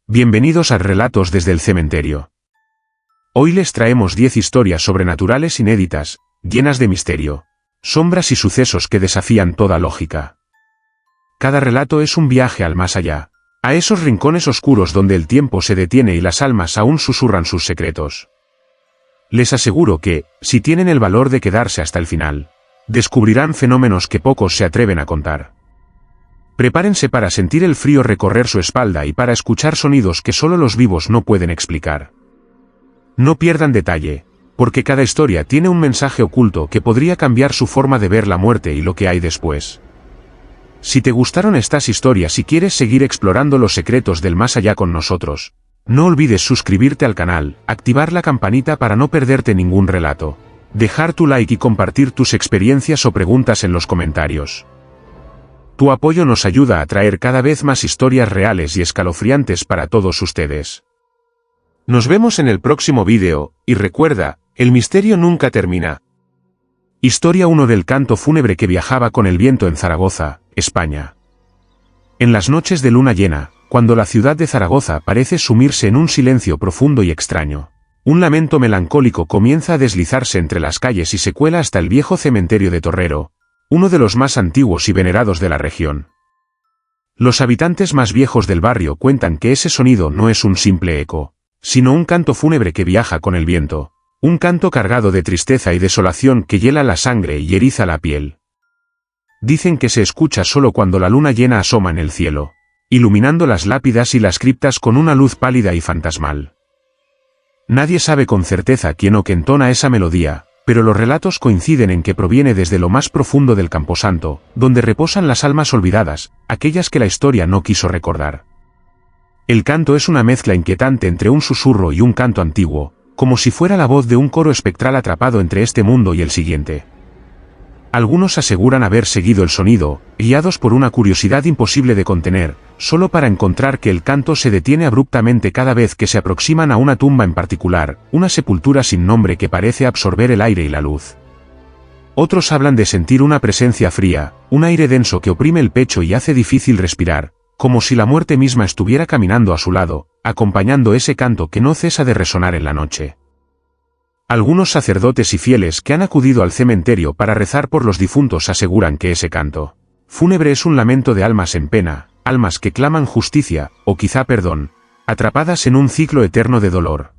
Bienvenidos a Relatos desde el Cementerio. Hoy les traemos 10 historias sobrenaturales inéditas, llenas de misterio, sombras y sucesos que desafían toda lógica. Cada relato es un viaje al más allá, a esos rincones oscuros donde el tiempo se detiene y las almas aún susurran sus secretos. Les aseguro que, si tienen el valor de quedarse hasta el final, descubrirán fenómenos que pocos se atreven a contar. Prepárense para sentir el frío recorrer su espalda y para escuchar sonidos que solo los vivos no pueden explicar. No pierdan detalle, porque cada historia tiene un mensaje oculto que podría cambiar su forma de ver la muerte y lo que hay después. Si te gustaron estas historias y quieres seguir explorando los secretos del más allá con nosotros, no olvides suscribirte al canal, activar la campanita para no perderte ningún relato, dejar tu like y compartir tus experiencias o preguntas en los comentarios. Tu apoyo nos ayuda a traer cada vez más historias reales y escalofriantes para todos ustedes. Nos vemos en el próximo vídeo, y recuerda, el misterio nunca termina. Historia 1 del canto fúnebre que viajaba con el viento en Zaragoza, España. En las noches de luna llena, cuando la ciudad de Zaragoza parece sumirse en un silencio profundo y extraño, un lamento melancólico comienza a deslizarse entre las calles y se cuela hasta el viejo cementerio de Torrero, uno de los más antiguos y venerados de la región. Los habitantes más viejos del barrio cuentan que ese sonido no es un simple eco, sino un canto fúnebre que viaja con el viento, un canto cargado de tristeza y desolación que hiela la sangre y eriza la piel. Dicen que se escucha solo cuando la luna llena asoma en el cielo, iluminando las lápidas y las criptas con una luz pálida y fantasmal. Nadie sabe con certeza quién o qué entona esa melodía, pero los relatos coinciden en que proviene desde lo más profundo del Camposanto, donde reposan las almas olvidadas, aquellas que la historia no quiso recordar. El canto es una mezcla inquietante entre un susurro y un canto antiguo, como si fuera la voz de un coro espectral atrapado entre este mundo y el siguiente. Algunos aseguran haber seguido el sonido, guiados por una curiosidad imposible de contener, solo para encontrar que el canto se detiene abruptamente cada vez que se aproximan a una tumba en particular, una sepultura sin nombre que parece absorber el aire y la luz. Otros hablan de sentir una presencia fría, un aire denso que oprime el pecho y hace difícil respirar, como si la muerte misma estuviera caminando a su lado, acompañando ese canto que no cesa de resonar en la noche. Algunos sacerdotes y fieles que han acudido al cementerio para rezar por los difuntos aseguran que ese canto fúnebre es un lamento de almas en pena, almas que claman justicia, o quizá perdón, atrapadas en un ciclo eterno de dolor.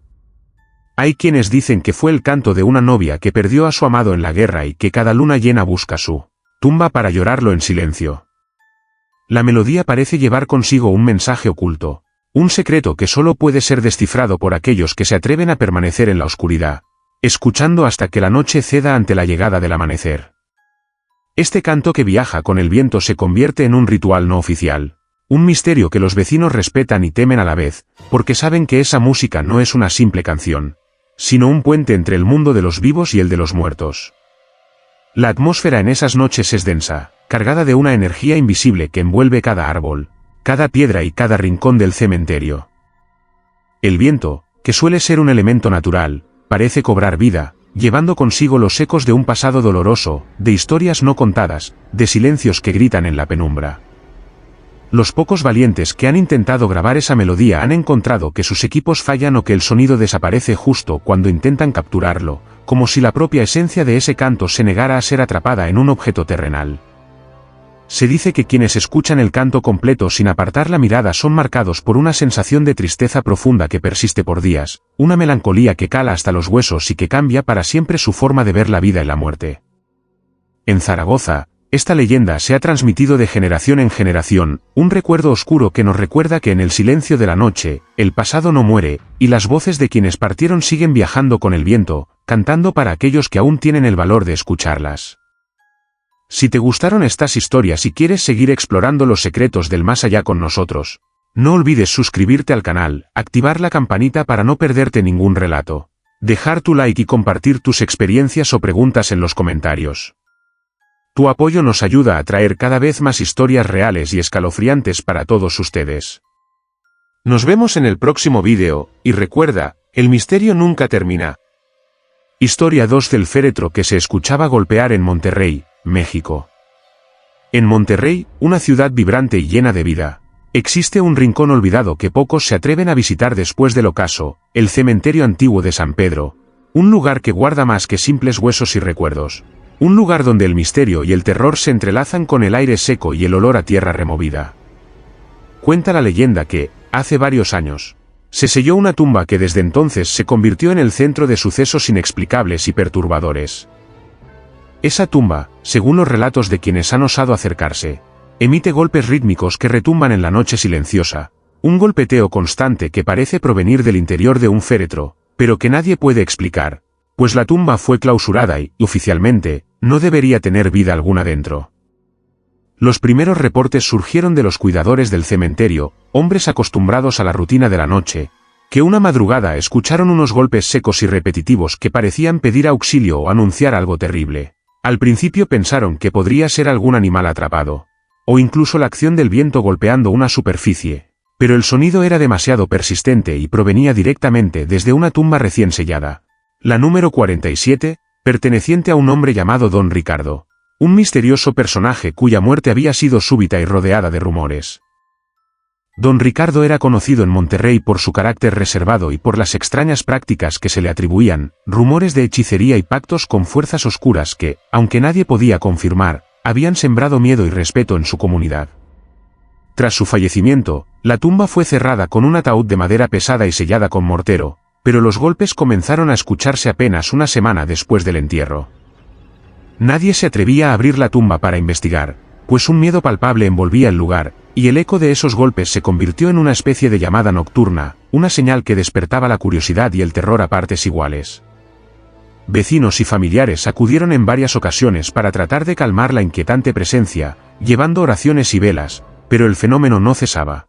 Hay quienes dicen que fue el canto de una novia que perdió a su amado en la guerra y que cada luna llena busca su tumba para llorarlo en silencio. La melodía parece llevar consigo un mensaje oculto, un secreto que solo puede ser descifrado por aquellos que se atreven a permanecer en la oscuridad, escuchando hasta que la noche ceda ante la llegada del amanecer. Este canto que viaja con el viento se convierte en un ritual no oficial, un misterio que los vecinos respetan y temen a la vez, porque saben que esa música no es una simple canción, sino un puente entre el mundo de los vivos y el de los muertos. La atmósfera en esas noches es densa, cargada de una energía invisible que envuelve cada árbol, cada piedra y cada rincón del cementerio. El viento, que suele ser un elemento natural, parece cobrar vida, llevando consigo los ecos de un pasado doloroso, de historias no contadas, de silencios que gritan en la penumbra. Los pocos valientes que han intentado grabar esa melodía han encontrado que sus equipos fallan o que el sonido desaparece justo cuando intentan capturarlo, como si la propia esencia de ese canto se negara a ser atrapada en un objeto terrenal. Se dice que quienes escuchan el canto completo sin apartar la mirada son marcados por una sensación de tristeza profunda que persiste por días, una melancolía que cala hasta los huesos y que cambia para siempre su forma de ver la vida y la muerte. En Zaragoza, esta leyenda se ha transmitido de generación en generación, un recuerdo oscuro que nos recuerda que en el silencio de la noche, el pasado no muere, y las voces de quienes partieron siguen viajando con el viento, cantando para aquellos que aún tienen el valor de escucharlas. Si te gustaron estas historias y quieres seguir explorando los secretos del más allá con nosotros, no olvides suscribirte al canal, activar la campanita para no perderte ningún relato, dejar tu like y compartir tus experiencias o preguntas en los comentarios. Tu apoyo nos ayuda a traer cada vez más historias reales y escalofriantes para todos ustedes. Nos vemos en el próximo vídeo, y recuerda, el misterio nunca termina. Historia 2 del féretro que se escuchaba golpear en Monterrey, México. En Monterrey, una ciudad vibrante y llena de vida, Existe un rincón olvidado que pocos se atreven a visitar después del ocaso, el cementerio antiguo de San Pedro, un lugar que guarda más que simples huesos y recuerdos. Un lugar donde el misterio y el terror se entrelazan con el aire seco y el olor a tierra removida. Cuenta la leyenda que, hace varios años, se selló una tumba que desde entonces se convirtió en el centro de sucesos inexplicables y perturbadores. Esa tumba, según los relatos de quienes han osado acercarse, emite golpes rítmicos que retumban en la noche silenciosa, un golpeteo constante que parece provenir del interior de un féretro, pero que nadie puede explicar, pues la tumba fue clausurada y, oficialmente, no debería tener vida alguna dentro. Los primeros reportes surgieron de los cuidadores del cementerio, hombres acostumbrados a la rutina de la noche, que una madrugada escucharon unos golpes secos y repetitivos que parecían pedir auxilio o anunciar algo terrible. Al principio pensaron que podría ser algún animal atrapado, o incluso la acción del viento golpeando una superficie, pero el sonido era demasiado persistente y provenía directamente desde una tumba recién sellada. La número 47, perteneciente a un hombre llamado Don Ricardo, un misterioso personaje cuya muerte había sido súbita y rodeada de rumores. Don Ricardo era conocido en Monterrey por su carácter reservado y por las extrañas prácticas que se le atribuían, rumores de hechicería y pactos con fuerzas oscuras que, aunque nadie podía confirmar, habían sembrado miedo y respeto en su comunidad. Tras su fallecimiento, la tumba fue cerrada con un ataúd de madera pesada y sellada con mortero, pero los golpes comenzaron a escucharse apenas una semana después del entierro. Nadie se atrevía a abrir la tumba para investigar, pues un miedo palpable envolvía el lugar, y el eco de esos golpes se convirtió en una especie de llamada nocturna, una señal que despertaba la curiosidad y el terror a partes iguales. Vecinos y familiares acudieron en varias ocasiones para tratar de calmar la inquietante presencia, llevando oraciones y velas, pero el fenómeno no cesaba.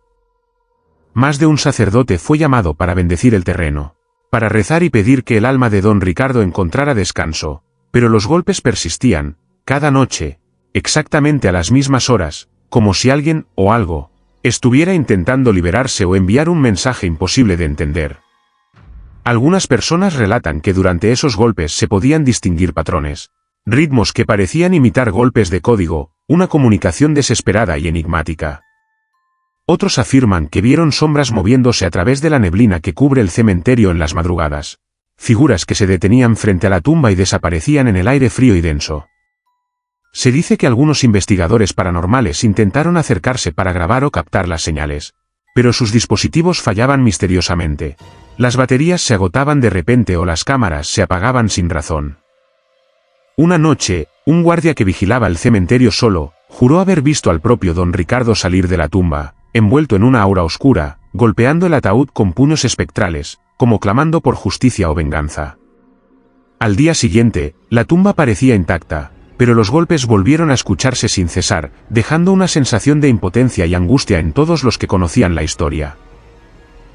Más de un sacerdote fue llamado para bendecir el terreno, para rezar y pedir que el alma de Don Ricardo encontrara descanso, pero los golpes persistían, cada noche, exactamente a las mismas horas, como si alguien, o algo, estuviera intentando liberarse o enviar un mensaje imposible de entender. Algunas personas relatan que durante esos golpes se podían distinguir patrones, ritmos que parecían imitar golpes de código, una comunicación desesperada y enigmática. Otros afirman que vieron sombras moviéndose a través de la neblina que cubre el cementerio en las madrugadas, figuras que se detenían frente a la tumba y desaparecían en el aire frío y denso. Se dice que algunos investigadores paranormales intentaron acercarse para grabar o captar las señales, pero sus dispositivos fallaban misteriosamente. Las baterías se agotaban de repente o las cámaras se apagaban sin razón. Una noche, un guardia que vigilaba el cementerio solo, juró haber visto al propio Don Ricardo salir de la tumba, envuelto en una aura oscura, golpeando el ataúd con puños espectrales, como clamando por justicia o venganza. Al día siguiente, la tumba parecía intacta, pero los golpes volvieron a escucharse sin cesar, dejando una sensación de impotencia y angustia en todos los que conocían la historia.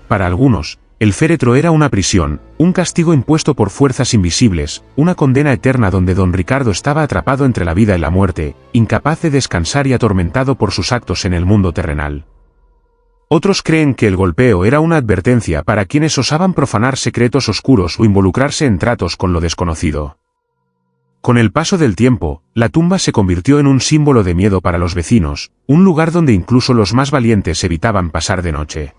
Para algunos, el féretro era una prisión, un castigo impuesto por fuerzas invisibles, una condena eterna donde Don Ricardo estaba atrapado entre la vida y la muerte, incapaz de descansar y atormentado por sus actos en el mundo terrenal. Otros creen que el golpeo era una advertencia para quienes osaban profanar secretos oscuros o involucrarse en tratos con lo desconocido. Con el paso del tiempo, la tumba se convirtió en un símbolo de miedo para los vecinos, un lugar donde incluso los más valientes evitaban pasar de noche.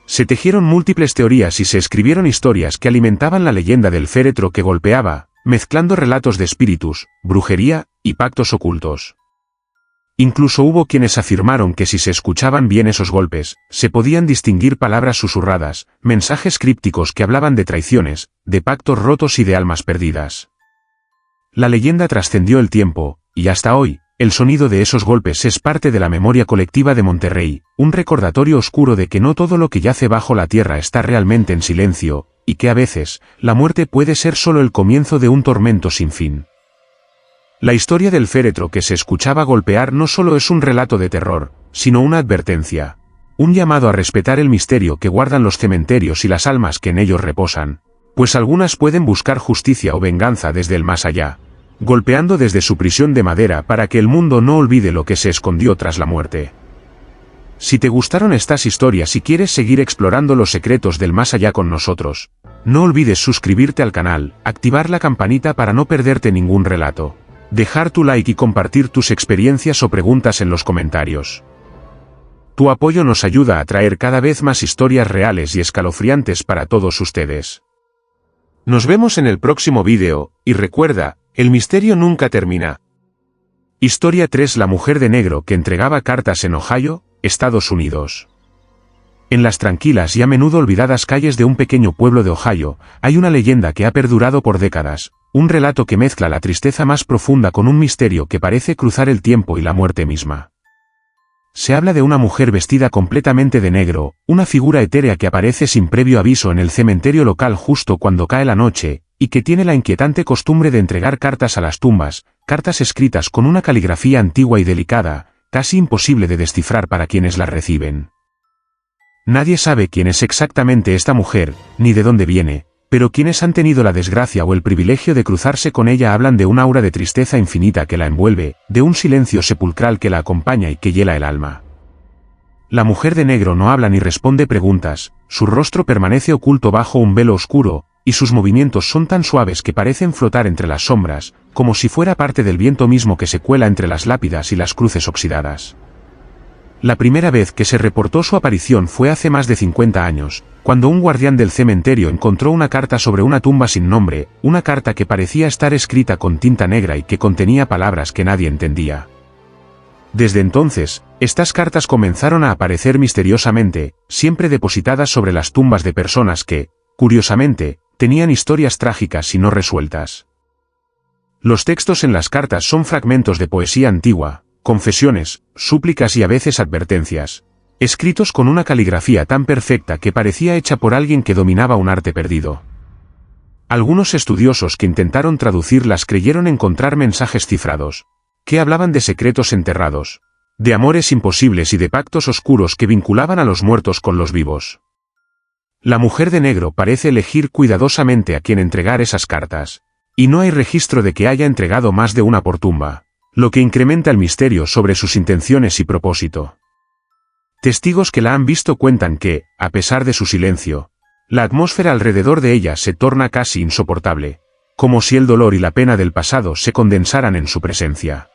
Se tejieron múltiples teorías y se escribieron historias que alimentaban la leyenda del féretro que golpeaba, mezclando relatos de espíritus, brujería y pactos ocultos. Incluso hubo quienes afirmaron que si se escuchaban bien esos golpes, se podían distinguir palabras susurradas, mensajes crípticos que hablaban de traiciones, de pactos rotos y de almas perdidas. La leyenda trascendió el tiempo, y hasta hoy, el sonido de esos golpes es parte de la memoria colectiva de Monterrey, un recordatorio oscuro de que no todo lo que yace bajo la tierra está realmente en silencio, y que a veces, la muerte puede ser solo el comienzo de un tormento sin fin. La historia del féretro que se escuchaba golpear no solo es un relato de terror, sino una advertencia, un llamado a respetar el misterio que guardan los cementerios y las almas que en ellos reposan, pues algunas pueden buscar justicia o venganza desde el más allá, golpeando desde su prisión de madera para que el mundo no olvide lo que se escondió tras la muerte. Si te gustaron estas historias y quieres seguir explorando los secretos del más allá con nosotros, no olvides suscribirte al canal, activar la campanita para no perderte ningún relato, dejar tu like y compartir tus experiencias o preguntas en los comentarios. Tu apoyo nos ayuda a traer cada vez más historias reales y escalofriantes para todos ustedes. Nos vemos en el próximo vídeo, y recuerda, el misterio nunca termina. Historia 3: La mujer de negro que entregaba cartas en Ohio, Estados Unidos. En las tranquilas y a menudo olvidadas calles de un pequeño pueblo de Ohio, hay una leyenda que ha perdurado por décadas, un relato que mezcla la tristeza más profunda con un misterio que parece cruzar el tiempo y la muerte misma. Se habla de una mujer vestida completamente de negro, una figura etérea que aparece sin previo aviso en el cementerio local justo cuando cae la noche, y que tiene la inquietante costumbre de entregar cartas a las tumbas, cartas escritas con una caligrafía antigua y delicada, casi imposible de descifrar para quienes las reciben. Nadie sabe quién es exactamente esta mujer, ni de dónde viene, pero quienes han tenido la desgracia o el privilegio de cruzarse con ella hablan de un aura de tristeza infinita que la envuelve, de un silencio sepulcral que la acompaña y que hiela el alma. La mujer de negro no habla ni responde preguntas, su rostro permanece oculto bajo un velo oscuro, y sus movimientos son tan suaves que parecen flotar entre las sombras, como si fuera parte del viento mismo que se cuela entre las lápidas y las cruces oxidadas. La primera vez que se reportó su aparición fue hace más de 50 años, cuando un guardián del cementerio encontró una carta sobre una tumba sin nombre, una carta que parecía estar escrita con tinta negra y que contenía palabras que nadie entendía. Desde entonces, estas cartas comenzaron a aparecer misteriosamente, siempre depositadas sobre las tumbas de personas que, curiosamente, tenían historias trágicas y no resueltas. Los textos en las cartas son fragmentos de poesía antigua, confesiones, súplicas y a veces advertencias, escritos con una caligrafía tan perfecta que parecía hecha por alguien que dominaba un arte perdido. Algunos estudiosos que intentaron traducirlas creyeron encontrar mensajes cifrados, que hablaban de secretos enterrados, de amores imposibles y de pactos oscuros que vinculaban a los muertos con los vivos. La mujer de negro parece elegir cuidadosamente a quien entregar esas cartas, y no hay registro de que haya entregado más de una por tumba, lo que incrementa el misterio sobre sus intenciones y propósito. Testigos que la han visto cuentan que, a pesar de su silencio, la atmósfera alrededor de ella se torna casi insoportable, como si el dolor y la pena del pasado se condensaran en su presencia.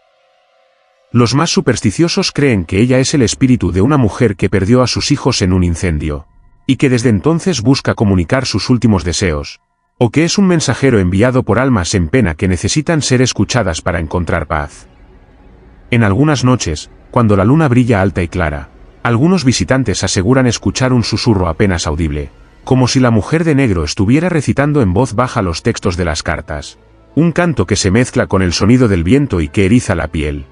Los más supersticiosos creen que ella es el espíritu de una mujer que perdió a sus hijos en un incendio, y que desde entonces busca comunicar sus últimos deseos, o que es un mensajero enviado por almas en pena que necesitan ser escuchadas para encontrar paz. En algunas noches, cuando la luna brilla alta y clara, algunos visitantes aseguran escuchar un susurro apenas audible, como si la mujer de negro estuviera recitando en voz baja los textos de las cartas, un canto que se mezcla con el sonido del viento y que eriza la piel.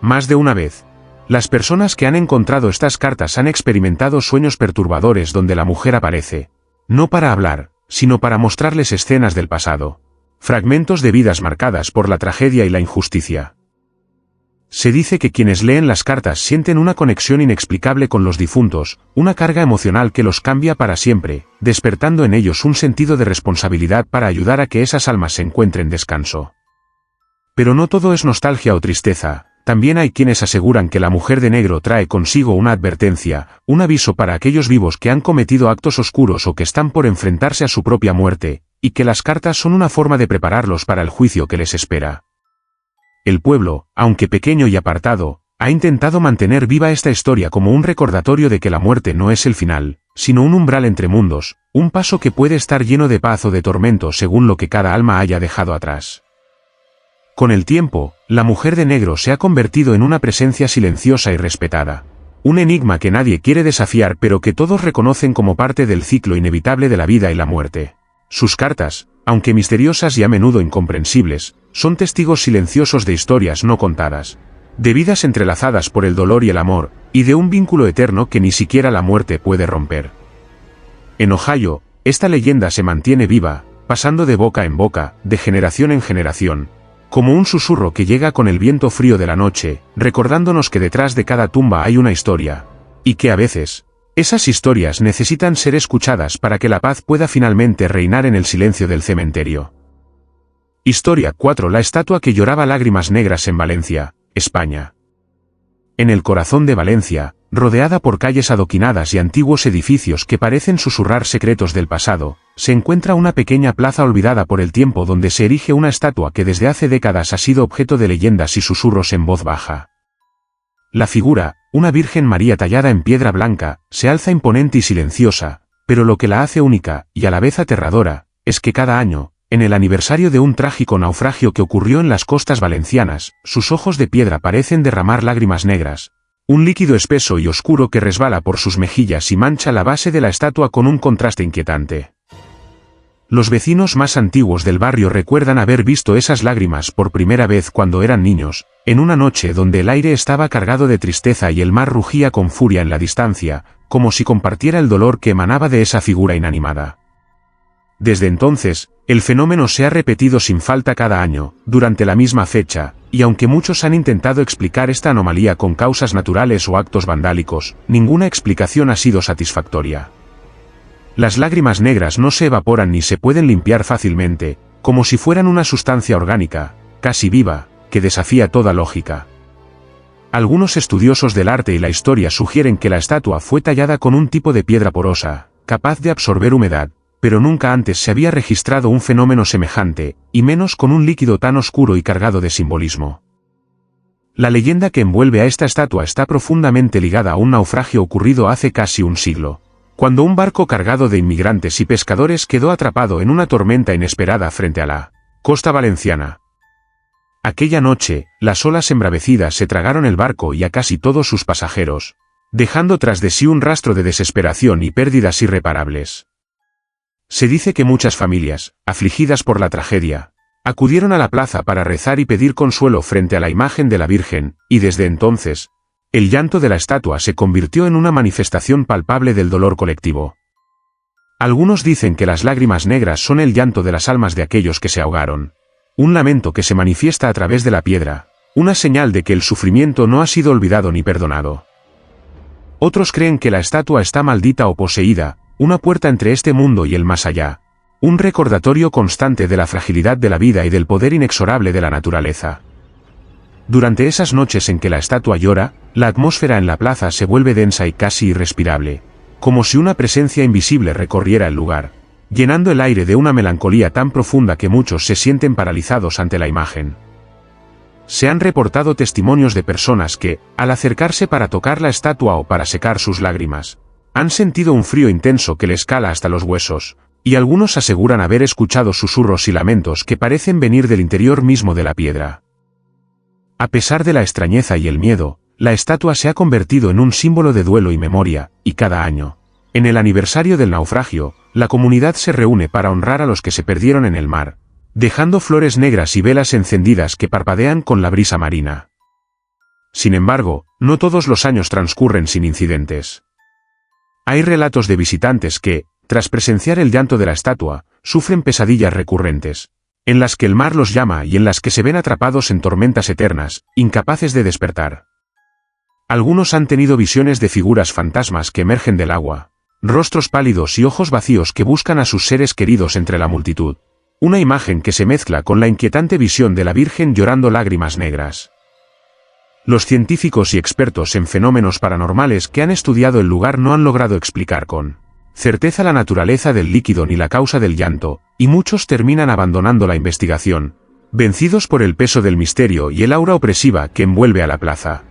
Más de una vez, las personas que han encontrado estas cartas han experimentado sueños perturbadores donde la mujer aparece, no para hablar, sino para mostrarles escenas del pasado, fragmentos de vidas marcadas por la tragedia y la injusticia. Se dice que quienes leen las cartas sienten una conexión inexplicable con los difuntos, una carga emocional que los cambia para siempre, despertando en ellos un sentido de responsabilidad para ayudar a que esas almas se encuentren descanso. Pero no todo es nostalgia o tristeza, también hay quienes aseguran que la mujer de negro trae consigo una advertencia, un aviso para aquellos vivos que han cometido actos oscuros o que están por enfrentarse a su propia muerte, y que las cartas son una forma de prepararlos para el juicio que les espera. El pueblo, aunque pequeño y apartado, ha intentado mantener viva esta historia como un recordatorio de que la muerte no es el final, sino un umbral entre mundos, un paso que puede estar lleno de paz o de tormento según lo que cada alma haya dejado atrás. Con el tiempo, la mujer de negro se ha convertido en una presencia silenciosa y respetada, un enigma que nadie quiere desafiar pero que todos reconocen como parte del ciclo inevitable de la vida y la muerte. Sus cartas, aunque misteriosas y a menudo incomprensibles, son testigos silenciosos de historias no contadas, de vidas entrelazadas por el dolor y el amor, y de un vínculo eterno que ni siquiera la muerte puede romper. En Ohio, esta leyenda se mantiene viva, pasando de boca en boca, de generación en generación, como un susurro que llega con el viento frío de la noche, recordándonos que detrás de cada tumba hay una historia, y que a veces, esas historias necesitan ser escuchadas para que la paz pueda finalmente reinar en el silencio del cementerio. Historia 4: La estatua que lloraba lágrimas negras en Valencia, España. En el corazón de Valencia, rodeada por calles adoquinadas y antiguos edificios que parecen susurrar secretos del pasado, se encuentra una pequeña plaza olvidada por el tiempo donde se erige una estatua que desde hace décadas ha sido objeto de leyendas y susurros en voz baja. La figura, una Virgen María tallada en piedra blanca, se alza imponente y silenciosa, pero lo que la hace única, y a la vez aterradora, es que cada año, en el aniversario de un trágico naufragio que ocurrió en las costas valencianas, sus ojos de piedra parecen derramar lágrimas negras, un líquido espeso y oscuro que resbala por sus mejillas y mancha la base de la estatua con un contraste inquietante. Los vecinos más antiguos del barrio recuerdan haber visto esas lágrimas por primera vez cuando eran niños, en una noche donde el aire estaba cargado de tristeza y el mar rugía con furia en la distancia, como si compartiera el dolor que emanaba de esa figura inanimada. Desde entonces, el fenómeno se ha repetido sin falta cada año, durante la misma fecha, y aunque muchos han intentado explicar esta anomalía con causas naturales o actos vandálicos, ninguna explicación ha sido satisfactoria. Las lágrimas negras no se evaporan ni se pueden limpiar fácilmente, como si fueran una sustancia orgánica, casi viva, que desafía toda lógica. Algunos estudiosos del arte y la historia sugieren que la estatua fue tallada con un tipo de piedra porosa, capaz de absorber humedad, pero nunca antes se había registrado un fenómeno semejante, y menos con un líquido tan oscuro y cargado de simbolismo. La leyenda que envuelve a esta estatua está profundamente ligada a un naufragio ocurrido hace casi un siglo, cuando un barco cargado de inmigrantes y pescadores quedó atrapado en una tormenta inesperada frente a la costa valenciana. Aquella noche, las olas embravecidas se tragaron el barco y a casi todos sus pasajeros, dejando tras de sí un rastro de desesperación y pérdidas irreparables. Se dice que muchas familias, afligidas por la tragedia, acudieron a la plaza para rezar y pedir consuelo frente a la imagen de la Virgen, y desde entonces, el llanto de la estatua se convirtió en una manifestación palpable del dolor colectivo. Algunos dicen que las lágrimas negras son el llanto de las almas de aquellos que se ahogaron, un lamento que se manifiesta a través de la piedra, una señal de que el sufrimiento no ha sido olvidado ni perdonado. Otros creen que la estatua está maldita o poseída, una puerta entre este mundo y el más allá, un recordatorio constante de la fragilidad de la vida y del poder inexorable de la naturaleza. Durante esas noches en que la estatua llora, la atmósfera en la plaza se vuelve densa y casi irrespirable, como si una presencia invisible recorriera el lugar, llenando el aire de una melancolía tan profunda que muchos se sienten paralizados ante la imagen. Se han reportado testimonios de personas que, al acercarse para tocar la estatua o para secar sus lágrimas, han sentido un frío intenso que les cala hasta los huesos, y algunos aseguran haber escuchado susurros y lamentos que parecen venir del interior mismo de la piedra. A pesar de la extrañeza y el miedo, la estatua se ha convertido en un símbolo de duelo y memoria, y cada año, en el aniversario del naufragio, la comunidad se reúne para honrar a los que se perdieron en el mar, dejando flores negras y velas encendidas que parpadean con la brisa marina. Sin embargo, no todos los años transcurren sin incidentes. Hay relatos de visitantes que, tras presenciar el llanto de la estatua, sufren pesadillas recurrentes, en las que el mar los llama y en las que se ven atrapados en tormentas eternas, incapaces de despertar. Algunos han tenido visiones de figuras fantasmas que emergen del agua, rostros pálidos y ojos vacíos que buscan a sus seres queridos entre la multitud, una imagen que se mezcla con la inquietante visión de la Virgen llorando lágrimas negras. Los científicos y expertos en fenómenos paranormales que han estudiado el lugar no han logrado explicar con certeza la naturaleza del líquido ni la causa del llanto, y muchos terminan abandonando la investigación, vencidos por el peso del misterio y el aura opresiva que envuelve a la plaza.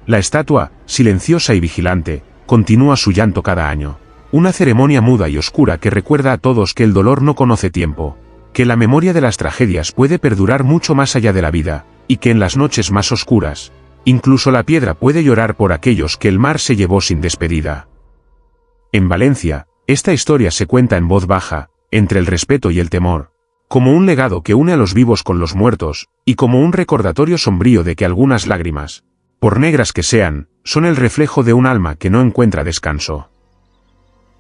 La estatua, silenciosa y vigilante, continúa su llanto cada año, una ceremonia muda y oscura que recuerda a todos que el dolor no conoce tiempo, que la memoria de las tragedias puede perdurar mucho más allá de la vida, y que en las noches más oscuras, incluso la piedra puede llorar por aquellos que el mar se llevó sin despedida. En Valencia, esta historia se cuenta en voz baja, entre el respeto y el temor, como un legado que une a los vivos con los muertos, y como un recordatorio sombrío de que algunas lágrimas, por negras que sean, son el reflejo de un alma que no encuentra descanso.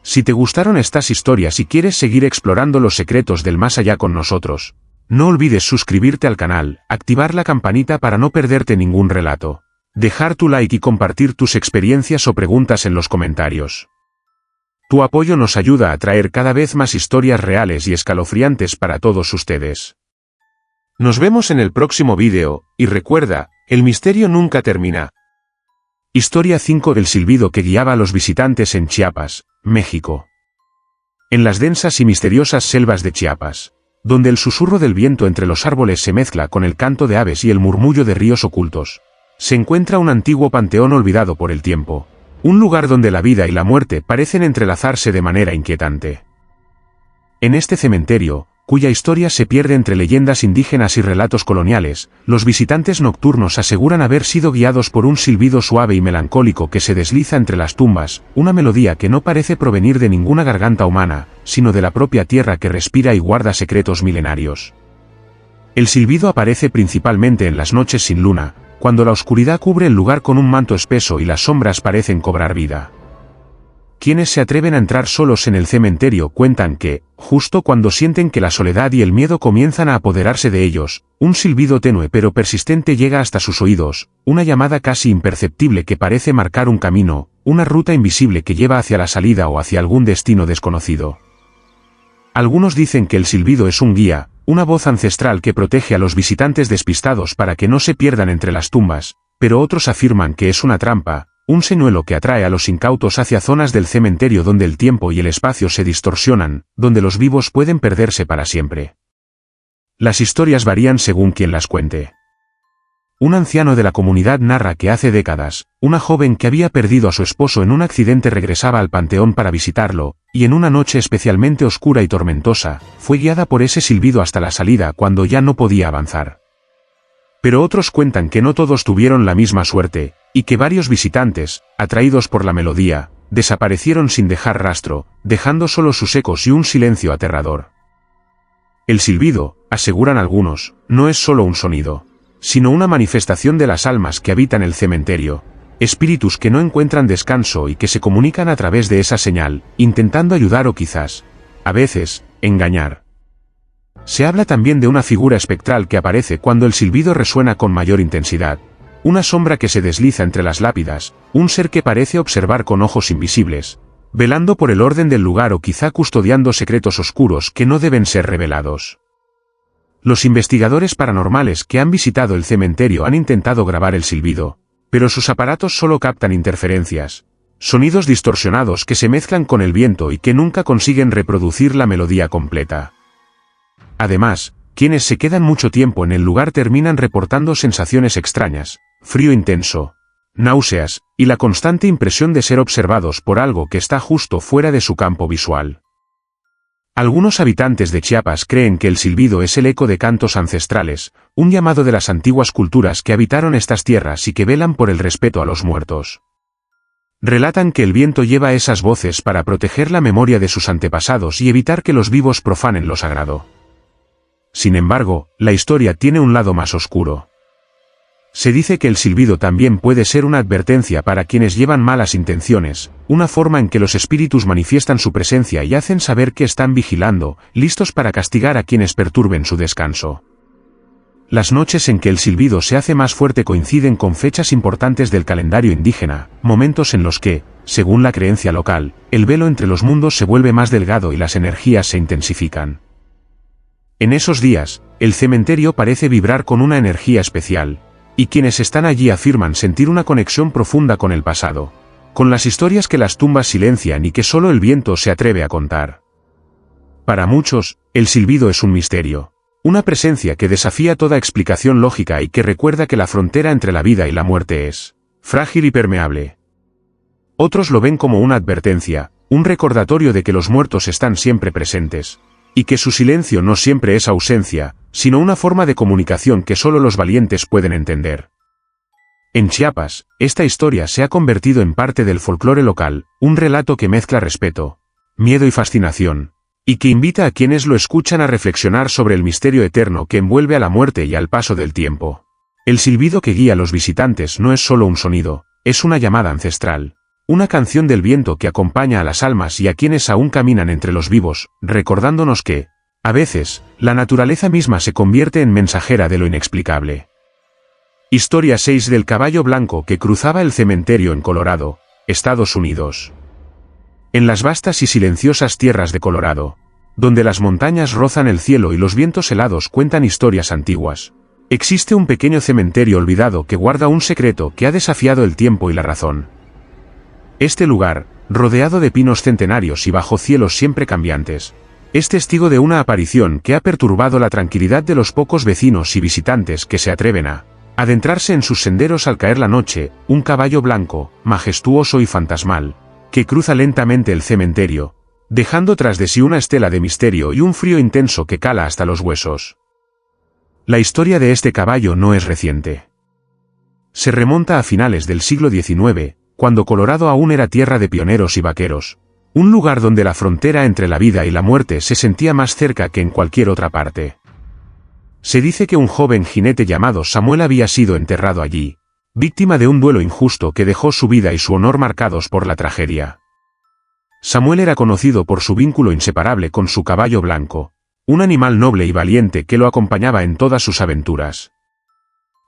Si te gustaron estas historias y quieres seguir explorando los secretos del más allá con nosotros, no olvides suscribirte al canal, activar la campanita para no perderte ningún relato, dejar tu like y compartir tus experiencias o preguntas en los comentarios. Tu apoyo nos ayuda a traer cada vez más historias reales y escalofriantes para todos ustedes. Nos vemos en el próximo vídeo, y recuerda, el misterio nunca termina. Historia 5 del silbido que guiaba a los visitantes en Chiapas, México. En las densas y misteriosas selvas de Chiapas, donde el susurro del viento entre los árboles se mezcla con el canto de aves y el murmullo de ríos ocultos, se encuentra un antiguo panteón olvidado por el tiempo. Un lugar donde la vida y la muerte parecen entrelazarse de manera inquietante. En este cementerio, cuya historia se pierde entre leyendas indígenas y relatos coloniales, los visitantes nocturnos aseguran haber sido guiados por un silbido suave y melancólico que se desliza entre las tumbas, una melodía que no parece provenir de ninguna garganta humana, sino de la propia tierra que respira y guarda secretos milenarios. El silbido aparece principalmente en las noches sin luna, cuando la oscuridad cubre el lugar con un manto espeso y las sombras parecen cobrar vida. Quienes se atreven a entrar solos en el cementerio cuentan que, justo cuando sienten que la soledad y el miedo comienzan a apoderarse de ellos, un silbido tenue pero persistente llega hasta sus oídos, una llamada casi imperceptible que parece marcar un camino, una ruta invisible que lleva hacia la salida o hacia algún destino desconocido. Algunos dicen que el silbido es un guía, una voz ancestral que protege a los visitantes despistados para que no se pierdan entre las tumbas, pero otros afirman que es una trampa, un señuelo que atrae a los incautos hacia zonas del cementerio donde el tiempo y el espacio se distorsionan, donde los vivos pueden perderse para siempre. Las historias varían según quien las cuente. Un anciano de la comunidad narra que hace décadas, una joven que había perdido a su esposo en un accidente regresaba al panteón para visitarlo, y en una noche especialmente oscura y tormentosa, fue guiada por ese silbido hasta la salida cuando ya no podía avanzar. Pero otros cuentan que no todos tuvieron la misma suerte, y que varios visitantes, atraídos por la melodía, desaparecieron sin dejar rastro, dejando solo sus ecos y un silencio aterrador. El silbido, aseguran algunos, no es solo un sonido, sino una manifestación de las almas que habitan el cementerio, espíritus que no encuentran descanso y que se comunican a través de esa señal, intentando ayudar o quizás, a veces, engañar. Se habla también de una figura espectral que aparece cuando el silbido resuena con mayor intensidad, una sombra que se desliza entre las lápidas, un ser que parece observar con ojos invisibles, velando por el orden del lugar o quizá custodiando secretos oscuros que no deben ser revelados. Los investigadores paranormales que han visitado el cementerio han intentado grabar el silbido, pero sus aparatos solo captan interferencias, sonidos distorsionados que se mezclan con el viento y que nunca consiguen reproducir la melodía completa. Además, quienes se quedan mucho tiempo en el lugar terminan reportando sensaciones extrañas, frío intenso, náuseas, y la constante impresión de ser observados por algo que está justo fuera de su campo visual. Algunos habitantes de Chiapas creen que el silbido es el eco de cantos ancestrales, un llamado de las antiguas culturas que habitaron estas tierras y que velan por el respeto a los muertos. Relatan que el viento lleva esas voces para proteger la memoria de sus antepasados y evitar que los vivos profanen lo sagrado. Sin embargo, la historia tiene un lado más oscuro. Se dice que el silbido también puede ser una advertencia para quienes llevan malas intenciones, una forma en que los espíritus manifiestan su presencia y hacen saber que están vigilando, listos para castigar a quienes perturben su descanso. Las noches en que el silbido se hace más fuerte coinciden con fechas importantes del calendario indígena, momentos en los que, según la creencia local, el velo entre los mundos se vuelve más delgado y las energías se intensifican. En esos días, el cementerio parece vibrar con una energía especial, y quienes están allí afirman sentir una conexión profunda con el pasado, con las historias que las tumbas silencian y que solo el viento se atreve a contar. Para muchos, el silbido es un misterio, una presencia que desafía toda explicación lógica y que recuerda que la frontera entre la vida y la muerte es frágil y permeable. Otros lo ven como una advertencia, un recordatorio de que los muertos están siempre presentes, y que su silencio no siempre es ausencia, sino una forma de comunicación que solo los valientes pueden entender. En Chiapas, esta historia se ha convertido en parte del folclore local, un relato que mezcla respeto, miedo y fascinación, y que invita a quienes lo escuchan a reflexionar sobre el misterio eterno que envuelve a la muerte y al paso del tiempo. El silbido que guía a los visitantes no es solo un sonido, es una llamada ancestral. Una canción del viento que acompaña a las almas y a quienes aún caminan entre los vivos, recordándonos que, a veces, la naturaleza misma se convierte en mensajera de lo inexplicable. Historia 6 del caballo blanco que cruzaba el cementerio en Colorado, Estados Unidos. En las vastas y silenciosas tierras de Colorado, donde las montañas rozan el cielo y los vientos helados cuentan historias antiguas, existe un pequeño cementerio olvidado que guarda un secreto que ha desafiado el tiempo y la razón. Este lugar, rodeado de pinos centenarios y bajo cielos siempre cambiantes, es testigo de una aparición que ha perturbado la tranquilidad de los pocos vecinos y visitantes que se atreven a Adentrarse en sus senderos al caer la noche, un caballo blanco, majestuoso y fantasmal, que cruza lentamente el cementerio, dejando tras de sí una estela de misterio y un frío intenso que cala hasta los huesos. La historia de este caballo no es reciente. Se remonta a finales del siglo XIX, cuando Colorado aún era tierra de pioneros y vaqueros, un lugar donde la frontera entre la vida y la muerte se sentía más cerca que en cualquier otra parte. Se dice que un joven jinete llamado Samuel había sido enterrado allí, víctima de un duelo injusto que dejó su vida y su honor marcados por la tragedia. Samuel era conocido por su vínculo inseparable con su caballo blanco, un animal noble y valiente que lo acompañaba en todas sus aventuras.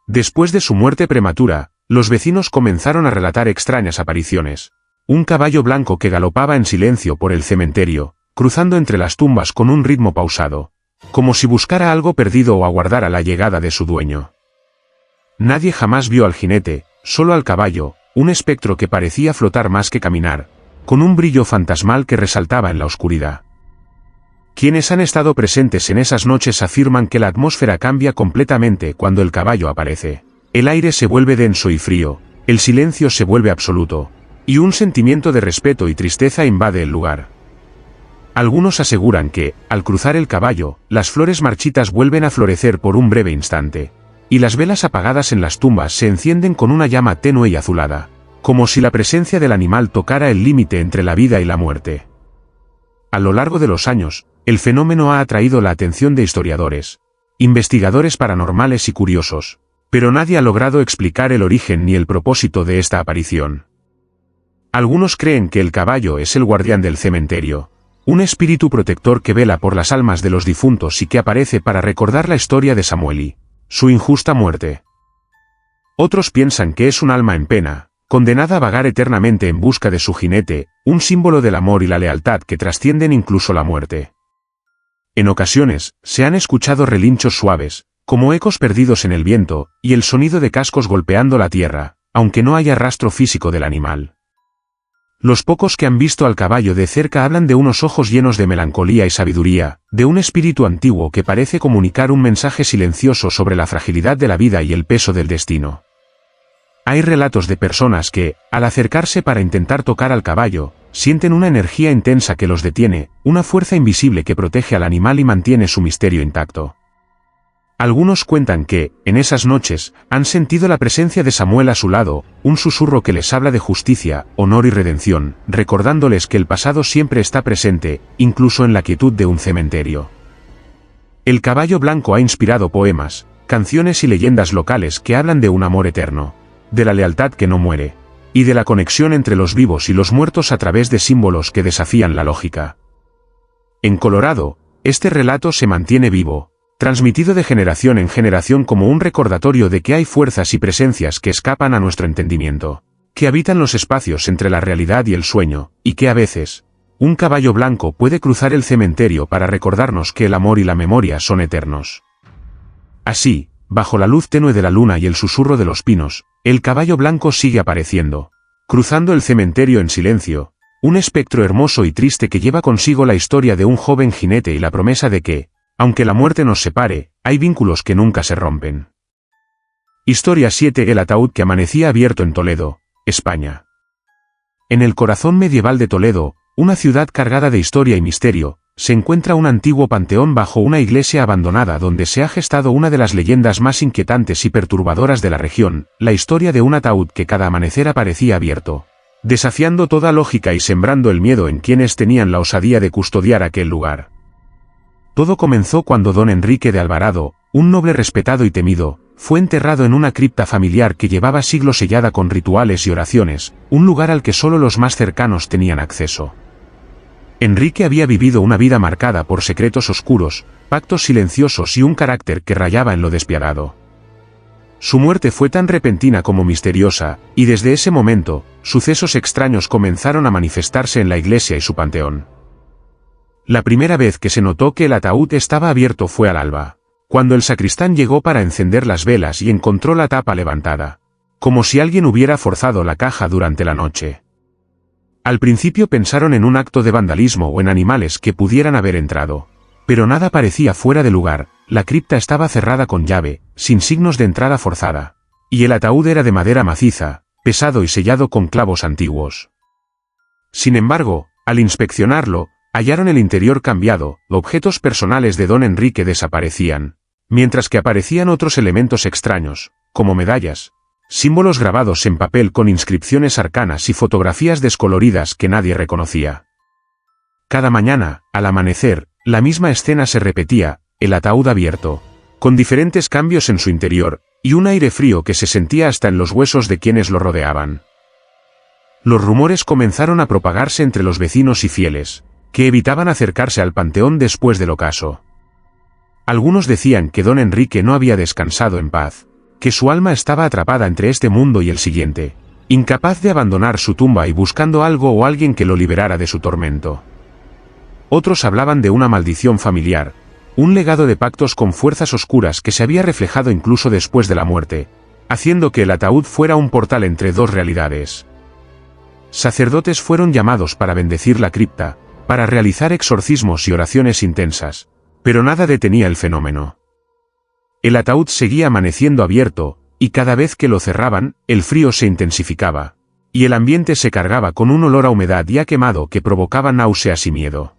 Después de su muerte prematura, los vecinos comenzaron a relatar extrañas apariciones. Un caballo blanco que galopaba en silencio por el cementerio, cruzando entre las tumbas con un ritmo pausado, como si buscara algo perdido o aguardara la llegada de su dueño. Nadie jamás vio al jinete, solo al caballo, un espectro que parecía flotar más que caminar, con un brillo fantasmal que resaltaba en la oscuridad. Quienes han estado presentes en esas noches afirman que la atmósfera cambia completamente cuando el caballo aparece. El aire se vuelve denso y frío, el silencio se vuelve absoluto, y un sentimiento de respeto y tristeza invade el lugar. Algunos aseguran que, al cruzar el caballo, las flores marchitas vuelven a florecer por un breve instante, y las velas apagadas en las tumbas se encienden con una llama tenue y azulada, como si la presencia del animal tocara el límite entre la vida y la muerte. A lo largo de los años, el fenómeno ha atraído la atención de historiadores, investigadores paranormales y curiosos, pero nadie ha logrado explicar el origen ni el propósito de esta aparición. Algunos creen que el caballo es el guardián del cementerio, un espíritu protector que vela por las almas de los difuntos y que aparece para recordar la historia de Samuel y su injusta muerte. Otros piensan que es un alma en pena, condenada a vagar eternamente en busca de su jinete, un símbolo del amor y la lealtad que trascienden incluso la muerte. En ocasiones, se han escuchado relinchos suaves, como ecos perdidos en el viento, y el sonido de cascos golpeando la tierra, aunque no haya rastro físico del animal. Los pocos que han visto al caballo de cerca hablan de unos ojos llenos de melancolía y sabiduría, de un espíritu antiguo que parece comunicar un mensaje silencioso sobre la fragilidad de la vida y el peso del destino. Hay relatos de personas que, al acercarse para intentar tocar al caballo, sienten una energía intensa que los detiene, una fuerza invisible que protege al animal y mantiene su misterio intacto. Algunos cuentan que, en esas noches, han sentido la presencia de Samuel a su lado, un susurro que les habla de justicia, honor y redención, recordándoles que el pasado siempre está presente, incluso en la quietud de un cementerio. El caballo blanco ha inspirado poemas, canciones y leyendas locales que hablan de un amor eterno, de la lealtad que no muere, y de la conexión entre los vivos y los muertos a través de símbolos que desafían la lógica. En Colorado, este relato se mantiene vivo, transmitido de generación en generación como un recordatorio de que hay fuerzas y presencias que escapan a nuestro entendimiento, que habitan los espacios entre la realidad y el sueño, y que a veces, un caballo blanco puede cruzar el cementerio para recordarnos que el amor y la memoria son eternos. Así, bajo la luz tenue de la luna y el susurro de los pinos, el caballo blanco sigue apareciendo, cruzando el cementerio en silencio, un espectro hermoso y triste que lleva consigo la historia de un joven jinete y la promesa de que, aunque la muerte nos separe, hay vínculos que nunca se rompen. Historia 7. El ataúd que amanecía abierto en Toledo, España. En el corazón medieval de Toledo, una ciudad cargada de historia y misterio, se encuentra un antiguo panteón bajo una iglesia abandonada donde se ha gestado una de las leyendas más inquietantes y perturbadoras de la región, la historia de un ataúd que cada amanecer aparecía abierto, desafiando toda lógica y sembrando el miedo en quienes tenían la osadía de custodiar aquel lugar. Todo comenzó cuando don Enrique de Alvarado, un noble respetado y temido, fue enterrado en una cripta familiar que llevaba siglos sellada con rituales y oraciones, un lugar al que solo los más cercanos tenían acceso. Enrique había vivido una vida marcada por secretos oscuros, pactos silenciosos y un carácter que rayaba en lo despiadado. Su muerte fue tan repentina como misteriosa, y desde ese momento, sucesos extraños comenzaron a manifestarse en la iglesia y su panteón. La primera vez que se notó que el ataúd estaba abierto fue al alba, cuando el sacristán llegó para encender las velas y encontró la tapa levantada, como si alguien hubiera forzado la caja durante la noche. Al principio pensaron en un acto de vandalismo o en animales que pudieran haber entrado, pero nada parecía fuera de lugar, la cripta estaba cerrada con llave, sin signos de entrada forzada, y el ataúd era de madera maciza, pesado y sellado con clavos antiguos. Sin embargo, al inspeccionarlo, hallaron el interior cambiado, objetos personales de don Enrique desaparecían, mientras que aparecían otros elementos extraños, como medallas, símbolos grabados en papel con inscripciones arcanas y fotografías descoloridas que nadie reconocía. Cada mañana, al amanecer, la misma escena se repetía, el ataúd abierto, con diferentes cambios en su interior, y un aire frío que se sentía hasta en los huesos de quienes lo rodeaban. Los rumores comenzaron a propagarse entre los vecinos y fieles, que evitaban acercarse al panteón después del ocaso. Algunos decían que don Enrique no había descansado en paz, que su alma estaba atrapada entre este mundo y el siguiente, incapaz de abandonar su tumba y buscando algo o alguien que lo liberara de su tormento. Otros hablaban de una maldición familiar, un legado de pactos con fuerzas oscuras que se había reflejado incluso después de la muerte, haciendo que el ataúd fuera un portal entre dos realidades. Sacerdotes fueron llamados para bendecir la cripta, para realizar exorcismos y oraciones intensas, pero nada detenía el fenómeno. El ataúd seguía amaneciendo abierto, y cada vez que lo cerraban, el frío se intensificaba, y el ambiente se cargaba con un olor a humedad y a quemado que provocaba náuseas y miedo.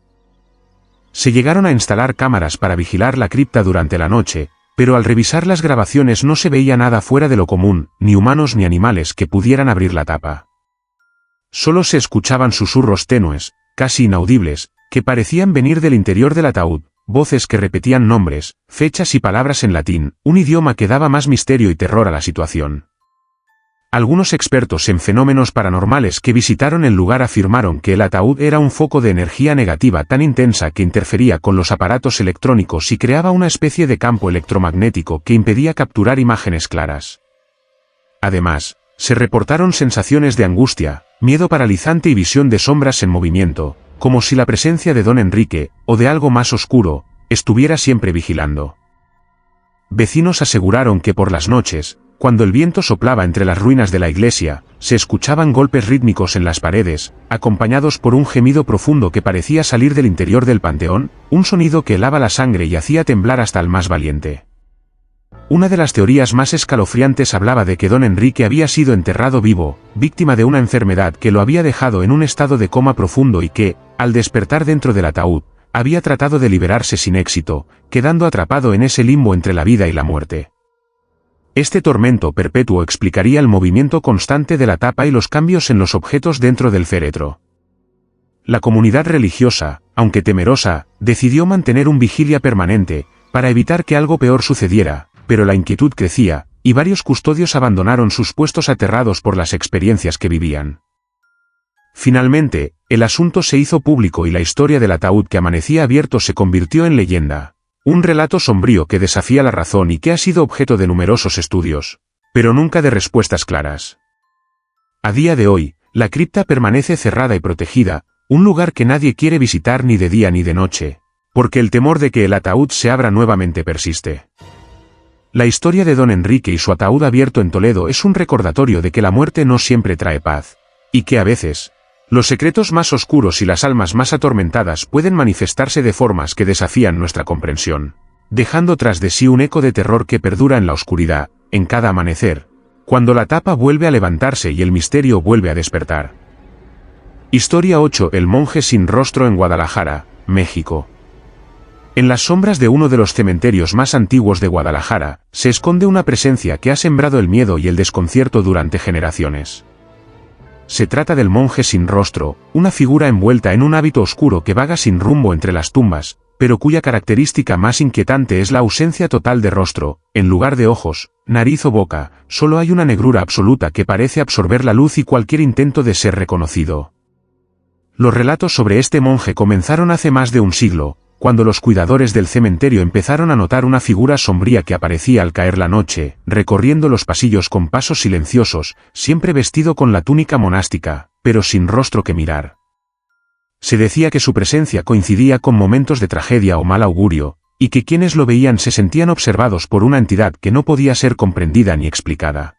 Se llegaron a instalar cámaras para vigilar la cripta durante la noche, pero al revisar las grabaciones no se veía nada fuera de lo común, ni humanos ni animales que pudieran abrir la tapa. Solo se escuchaban susurros tenues, casi inaudibles, que parecían venir del interior del ataúd, voces que repetían nombres, fechas y palabras en latín, un idioma que daba más misterio y terror a la situación. Algunos expertos en fenómenos paranormales que visitaron el lugar afirmaron que el ataúd era un foco de energía negativa tan intensa que interfería con los aparatos electrónicos y creaba una especie de campo electromagnético que impedía capturar imágenes claras. Además, se reportaron sensaciones de angustia, miedo paralizante y visión de sombras en movimiento, como si la presencia de don Enrique, o de algo más oscuro, estuviera siempre vigilando. Vecinos aseguraron que por las noches, cuando el viento soplaba entre las ruinas de la iglesia, se escuchaban golpes rítmicos en las paredes, acompañados por un gemido profundo que parecía salir del interior del panteón, un sonido que helaba la sangre y hacía temblar hasta al más valiente. Una de las teorías más escalofriantes hablaba de que don Enrique había sido enterrado vivo, víctima de una enfermedad que lo había dejado en un estado de coma profundo y que, al despertar dentro del ataúd, había tratado de liberarse sin éxito, quedando atrapado en ese limbo entre la vida y la muerte. Este tormento perpetuo explicaría el movimiento constante de la tapa y los cambios en los objetos dentro del féretro. La comunidad religiosa, aunque temerosa, decidió mantener un vigilia permanente, para evitar que algo peor sucediera, pero la inquietud crecía, y varios custodios abandonaron sus puestos aterrados por las experiencias que vivían. Finalmente, el asunto se hizo público y la historia del ataúd que amanecía abierto se convirtió en leyenda. Un relato sombrío que desafía la razón y que ha sido objeto de numerosos estudios, pero nunca de respuestas claras. A día de hoy, la cripta permanece cerrada y protegida, un lugar que nadie quiere visitar ni de día ni de noche, porque el temor de que el ataúd se abra nuevamente persiste. La historia de don Enrique y su ataúd abierto en Toledo es un recordatorio de que la muerte no siempre trae paz, y que a veces, los secretos más oscuros y las almas más atormentadas pueden manifestarse de formas que desafían nuestra comprensión, dejando tras de sí un eco de terror que perdura en la oscuridad, en cada amanecer, cuando la tapa vuelve a levantarse y el misterio vuelve a despertar. Historia 8. El monje sin rostro en Guadalajara, México. En las sombras de uno de los cementerios más antiguos de Guadalajara, se esconde una presencia que ha sembrado el miedo y el desconcierto durante generaciones. Se trata del monje sin rostro, una figura envuelta en un hábito oscuro que vaga sin rumbo entre las tumbas, pero cuya característica más inquietante es la ausencia total de rostro. En lugar de ojos, nariz o boca, solo hay una negrura absoluta que parece absorber la luz y cualquier intento de ser reconocido. Los relatos sobre este monje comenzaron hace más de un siglo, cuando los cuidadores del cementerio empezaron a notar una figura sombría que aparecía al caer la noche, recorriendo los pasillos con pasos silenciosos, siempre vestido con la túnica monástica, pero sin rostro que mirar. Se decía que su presencia coincidía con momentos de tragedia o mal augurio, y que quienes lo veían se sentían observados por una entidad que no podía ser comprendida ni explicada.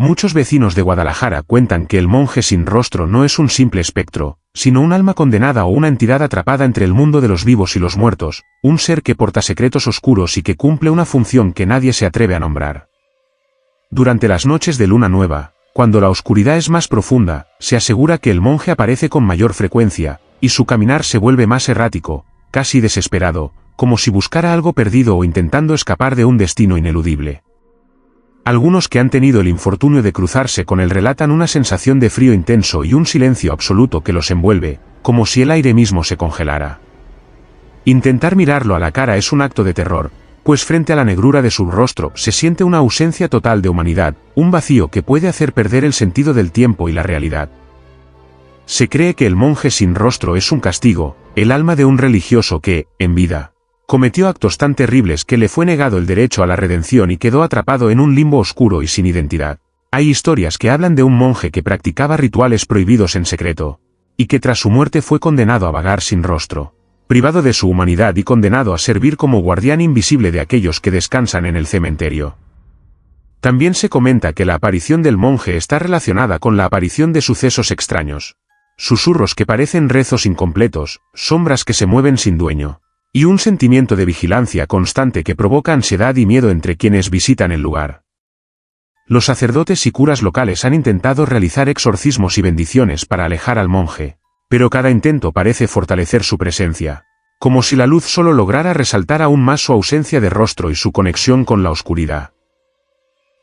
Muchos vecinos de Guadalajara cuentan que el monje sin rostro no es un simple espectro, sino un alma condenada o una entidad atrapada entre el mundo de los vivos y los muertos, un ser que porta secretos oscuros y que cumple una función que nadie se atreve a nombrar. Durante las noches de luna nueva, cuando la oscuridad es más profunda, se asegura que el monje aparece con mayor frecuencia, y su caminar se vuelve más errático, casi desesperado, como si buscara algo perdido o intentando escapar de un destino ineludible. Algunos que han tenido el infortunio de cruzarse con él relatan una sensación de frío intenso y un silencio absoluto que los envuelve, como si el aire mismo se congelara. Intentar mirarlo a la cara es un acto de terror, pues frente a la negrura de su rostro se siente una ausencia total de humanidad, un vacío que puede hacer perder el sentido del tiempo y la realidad. Se cree que el monje sin rostro es un castigo, el alma de un religioso que, en vida, cometió actos tan terribles que le fue negado el derecho a la redención y quedó atrapado en un limbo oscuro y sin identidad. Hay historias que hablan de un monje que practicaba rituales prohibidos en secreto, y que tras su muerte fue condenado a vagar sin rostro, privado de su humanidad y condenado a servir como guardián invisible de aquellos que descansan en el cementerio. También se comenta que la aparición del monje está relacionada con la aparición de sucesos extraños. Susurros que parecen rezos incompletos, sombras que se mueven sin dueño, y un sentimiento de vigilancia constante que provoca ansiedad y miedo entre quienes visitan el lugar. Los sacerdotes y curas locales han intentado realizar exorcismos y bendiciones para alejar al monje, pero cada intento parece fortalecer su presencia, como si la luz solo lograra resaltar aún más su ausencia de rostro y su conexión con la oscuridad.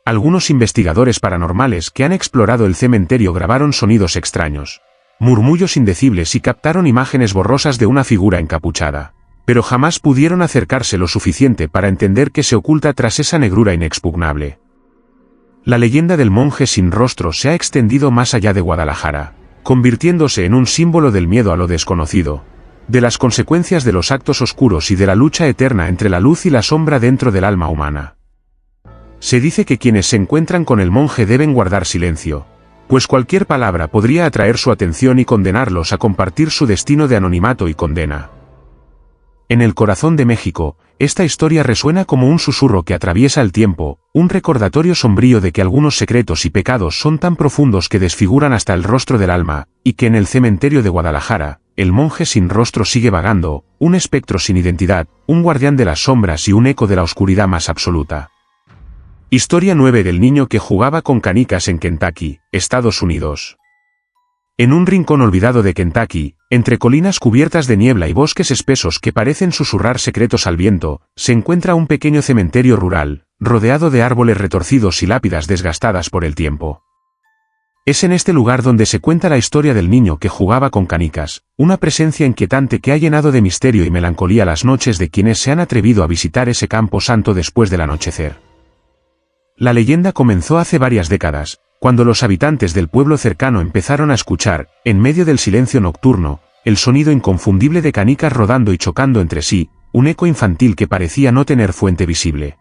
Algunos investigadores paranormales que han explorado el cementerio grabaron sonidos extraños, murmullos indecibles y captaron imágenes borrosas de una figura encapuchada, pero jamás pudieron acercarse lo suficiente para entender qué se oculta tras esa negrura inexpugnable. La leyenda del monje sin rostro se ha extendido más allá de Guadalajara, convirtiéndose en un símbolo del miedo a lo desconocido, de las consecuencias de los actos oscuros y de la lucha eterna entre la luz y la sombra dentro del alma humana. Se dice que quienes se encuentran con el monje deben guardar silencio, pues cualquier palabra podría atraer su atención y condenarlos a compartir su destino de anonimato y condena. En el corazón de México, esta historia resuena como un susurro que atraviesa el tiempo, un recordatorio sombrío de que algunos secretos y pecados son tan profundos que desfiguran hasta el rostro del alma, y que en el cementerio de Guadalajara, el monje sin rostro sigue vagando, un espectro sin identidad, un guardián de las sombras y un eco de la oscuridad más absoluta. Historia 9 del niño que jugaba con canicas en Kentucky, Estados Unidos. En un rincón olvidado de Kentucky, entre colinas cubiertas de niebla y bosques espesos que parecen susurrar secretos al viento, se encuentra un pequeño cementerio rural, rodeado de árboles retorcidos y lápidas desgastadas por el tiempo. Es en este lugar donde se cuenta la historia del niño que jugaba con canicas, una presencia inquietante que ha llenado de misterio y melancolía las noches de quienes se han atrevido a visitar ese campo santo después del anochecer. La leyenda comenzó hace varias décadas, cuando los habitantes del pueblo cercano empezaron a escuchar, en medio del silencio nocturno, el sonido inconfundible de canicas rodando y chocando entre sí, un eco infantil que parecía no tener fuente visible.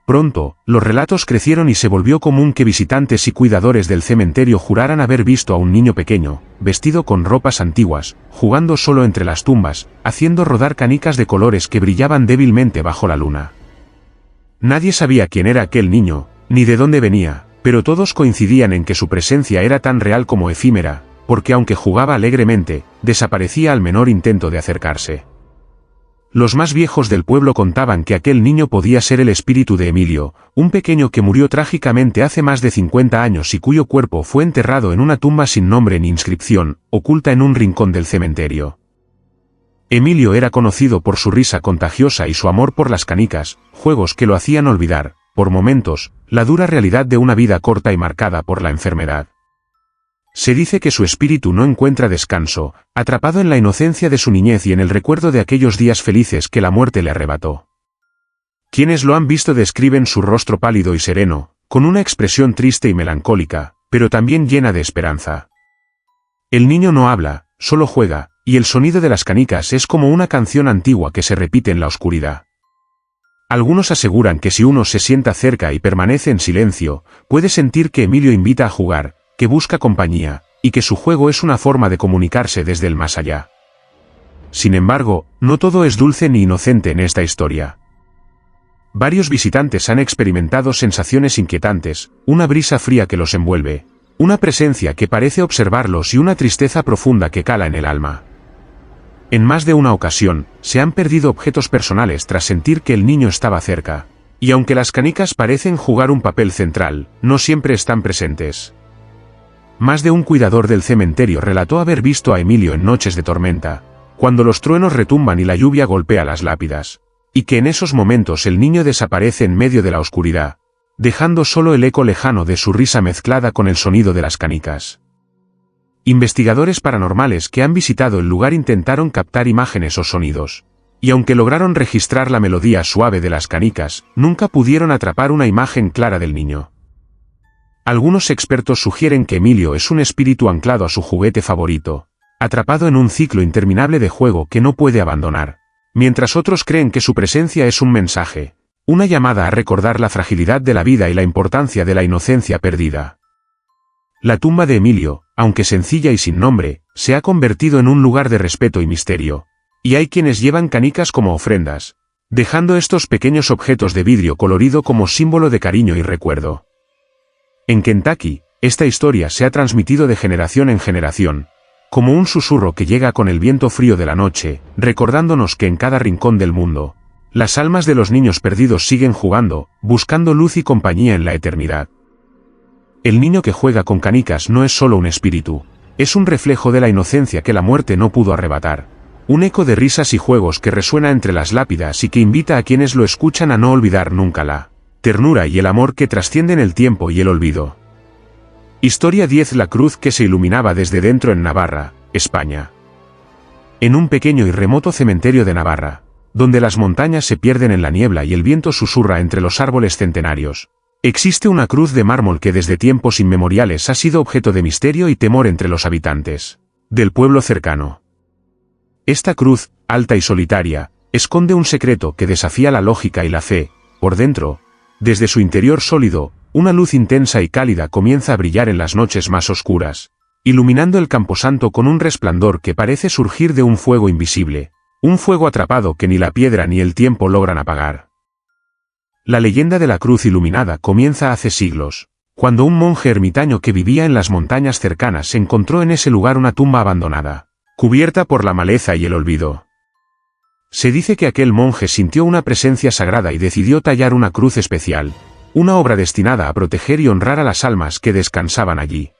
Pronto, los relatos crecieron y se volvió común que visitantes y cuidadores del cementerio juraran haber visto a un niño pequeño, vestido con ropas antiguas, jugando solo entre las tumbas, haciendo rodar canicas de colores que brillaban débilmente bajo la luna. Nadie sabía quién era aquel niño, ni de dónde venía, pero todos coincidían en que su presencia era tan real como efímera, porque aunque jugaba alegremente, desaparecía al menor intento de acercarse. Los más viejos del pueblo contaban que aquel niño podía ser el espíritu de Emilio, un pequeño que murió trágicamente hace más de 50 años y cuyo cuerpo fue enterrado en una tumba sin nombre ni inscripción, oculta en un rincón del cementerio. Emilio era conocido por su risa contagiosa y su amor por las canicas, juegos que lo hacían olvidar, por momentos, la dura realidad de una vida corta y marcada por la enfermedad. Se dice que su espíritu no encuentra descanso, atrapado en la inocencia de su niñez y en el recuerdo de aquellos días felices que la muerte le arrebató. Quienes lo han visto describen su rostro pálido y sereno, con una expresión triste y melancólica, pero también llena de esperanza. El niño no habla, solo juega, y el sonido de las canicas es como una canción antigua que se repite en la oscuridad. Algunos aseguran que si uno se sienta cerca y permanece en silencio, puede sentir que Emilio invita a jugar, que busca compañía, y que su juego es una forma de comunicarse desde el más allá. Sin embargo, no todo es dulce ni inocente en esta historia. Varios visitantes han experimentado sensaciones inquietantes, una brisa fría que los envuelve, una presencia que parece observarlos y una tristeza profunda que cala en el alma. En más de una ocasión, se han perdido objetos personales tras sentir que el niño estaba cerca, Y aunque las canicas parecen jugar un papel central, no siempre están presentes. Más de un cuidador del cementerio relató haber visto a Emilio en noches de tormenta, cuando los truenos retumban y la lluvia golpea las lápidas, y que en esos momentos el niño desaparece en medio de la oscuridad, dejando solo el eco lejano de su risa mezclada con el sonido de las canicas. Investigadores paranormales que han visitado el lugar intentaron captar imágenes o sonidos, y aunque lograron registrar la melodía suave de las canicas, nunca pudieron atrapar una imagen clara del niño. Algunos expertos sugieren que Emilio es un espíritu anclado a su juguete favorito, atrapado en un ciclo interminable de juego que no puede abandonar, mientras otros creen que su presencia es un mensaje, una llamada a recordar la fragilidad de la vida y la importancia de la inocencia perdida. La tumba de Emilio, aunque sencilla y sin nombre, se ha convertido en un lugar de respeto y misterio, y hay quienes llevan canicas como ofrendas, dejando estos pequeños objetos de vidrio colorido como símbolo de cariño y recuerdo. En Kentucky, esta historia se ha transmitido de generación en generación, como un susurro que llega con el viento frío de la noche, recordándonos que en cada rincón del mundo, las almas de los niños perdidos siguen jugando, buscando luz y compañía en la eternidad. El niño que juega con canicas no es solo un espíritu, es un reflejo de la inocencia que la muerte no pudo arrebatar, un eco de risas y juegos que resuena entre las lápidas y que invita a quienes lo escuchan a no olvidar nunca la ternura y el amor que trascienden el tiempo y el olvido. Historia 10. La cruz que se iluminaba desde dentro en Navarra, España. En un pequeño y remoto cementerio de Navarra, donde las montañas se pierden en la niebla y el viento susurra entre los árboles centenarios, existe una cruz de mármol que desde tiempos inmemoriales ha sido objeto de misterio y temor entre los habitantes del pueblo cercano. Esta cruz, alta y solitaria, esconde un secreto que desafía la lógica y la fe. Por dentro, desde su interior sólido, una luz intensa y cálida comienza a brillar en las noches más oscuras, iluminando el camposanto con un resplandor que parece surgir de un fuego invisible, un fuego atrapado que ni la piedra ni el tiempo logran apagar. La leyenda de la cruz iluminada comienza hace siglos, cuando un monje ermitaño que vivía en las montañas cercanas encontró en ese lugar una tumba abandonada, cubierta por la maleza y el olvido. Se dice que aquel monje sintió una presencia sagrada y decidió tallar una cruz especial, una obra destinada a proteger y honrar a las almas que descansaban allí.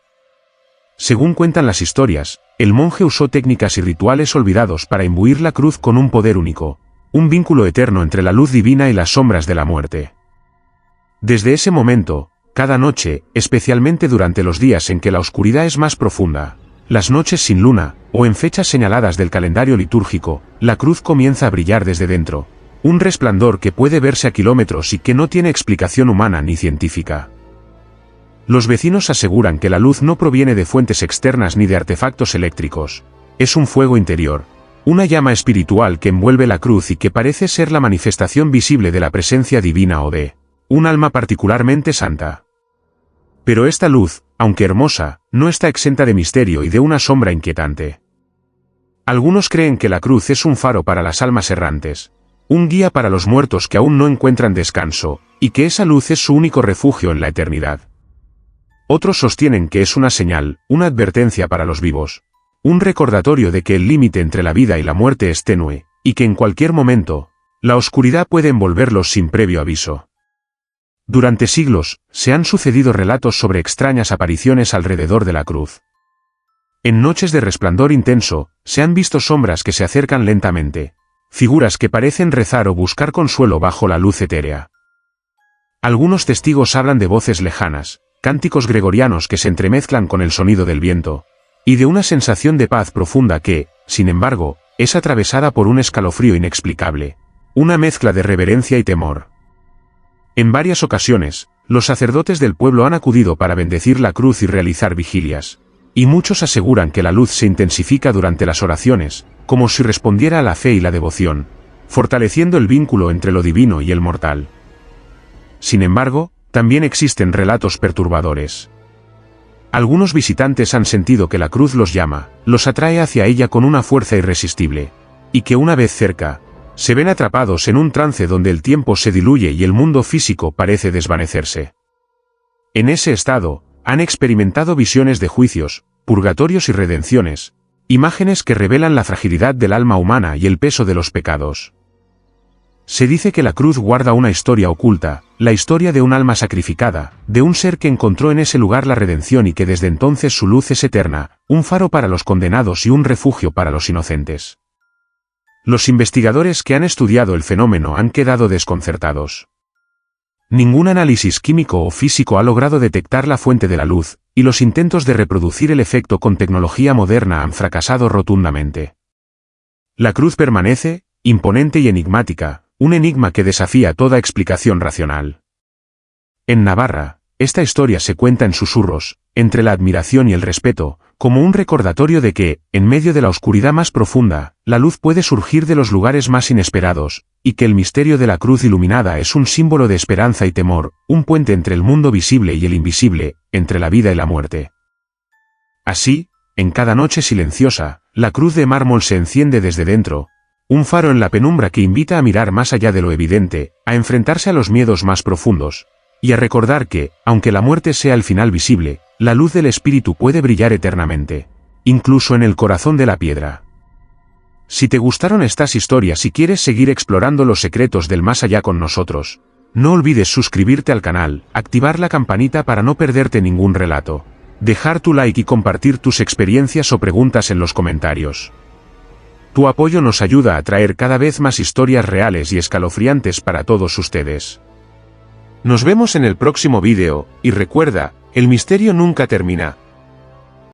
Según cuentan las historias, el monje usó técnicas y rituales olvidados para imbuir la cruz con un poder único, un vínculo eterno entre la luz divina y las sombras de la muerte. Desde ese momento, cada noche, especialmente durante los días en que la oscuridad es más profunda, las noches sin luna, o en fechas señaladas del calendario litúrgico, la cruz comienza a brillar desde dentro, un resplandor que puede verse a kilómetros y que no tiene explicación humana ni científica. Los vecinos aseguran que la luz no proviene de fuentes externas ni de artefactos eléctricos, es un fuego interior, una llama espiritual que envuelve la cruz y que parece ser la manifestación visible de la presencia divina o de un alma particularmente santa. Pero esta luz, aunque hermosa, no está exenta de misterio y de una sombra inquietante. Algunos creen que la cruz es un faro para las almas errantes, un guía para los muertos que aún no encuentran descanso, y que esa luz es su único refugio en la eternidad. Otros sostienen que es una señal, una advertencia para los vivos, un recordatorio de que el límite entre la vida y la muerte es tenue, y que en cualquier momento, la oscuridad puede envolverlos sin previo aviso. Durante siglos, se han sucedido relatos sobre extrañas apariciones alrededor de la cruz. En noches de resplandor intenso, se han visto sombras que se acercan lentamente, figuras que parecen rezar o buscar consuelo bajo la luz etérea. Algunos testigos hablan de voces lejanas, cánticos gregorianos que se entremezclan con el sonido del viento, y de una sensación de paz profunda que, sin embargo, es atravesada por un escalofrío inexplicable, una mezcla de reverencia y temor. En varias ocasiones, los sacerdotes del pueblo han acudido para bendecir la cruz y realizar vigilias, y muchos aseguran que la luz se intensifica durante las oraciones, como si respondiera a la fe y la devoción, fortaleciendo el vínculo entre lo divino y el mortal. Sin embargo, también existen relatos perturbadores. Algunos visitantes han sentido que la cruz los llama, los atrae hacia ella con una fuerza irresistible, y que una vez cerca, se ven atrapados en un trance donde el tiempo se diluye y el mundo físico parece desvanecerse. En ese estado, han experimentado visiones de juicios, purgatorios y redenciones, imágenes que revelan la fragilidad del alma humana y el peso de los pecados. Se dice que la cruz guarda una historia oculta, la historia de un alma sacrificada, de un ser que encontró en ese lugar la redención y que desde entonces su luz es eterna, un faro para los condenados y un refugio para los inocentes. Los investigadores que han estudiado el fenómeno han quedado desconcertados. Ningún análisis químico o físico ha logrado detectar la fuente de la luz, y los intentos de reproducir el efecto con tecnología moderna han fracasado rotundamente. La cruz permanece, imponente y enigmática, un enigma que desafía toda explicación racional. En Navarra, esta historia se cuenta en susurros, entre la admiración y el respeto, como un recordatorio de que, en medio de la oscuridad más profunda, la luz puede surgir de los lugares más inesperados, y que el misterio de la cruz iluminada es un símbolo de esperanza y temor, un puente entre el mundo visible y el invisible, entre la vida y la muerte. Así, en cada noche silenciosa, la cruz de mármol se enciende desde dentro, un faro en la penumbra que invita a mirar más allá de lo evidente, a enfrentarse a los miedos más profundos, y a recordar que, aunque la muerte sea el final visible, la luz del espíritu puede brillar eternamente, incluso en el corazón de la piedra. Si te gustaron estas historias y quieres seguir explorando los secretos del más allá con nosotros, no olvides suscribirte al canal, activar la campanita para no perderte ningún relato, dejar tu like y compartir tus experiencias o preguntas en los comentarios. Tu apoyo nos ayuda a traer cada vez más historias reales y escalofriantes para todos ustedes. Nos vemos en el próximo vídeo, y recuerda, el misterio nunca termina.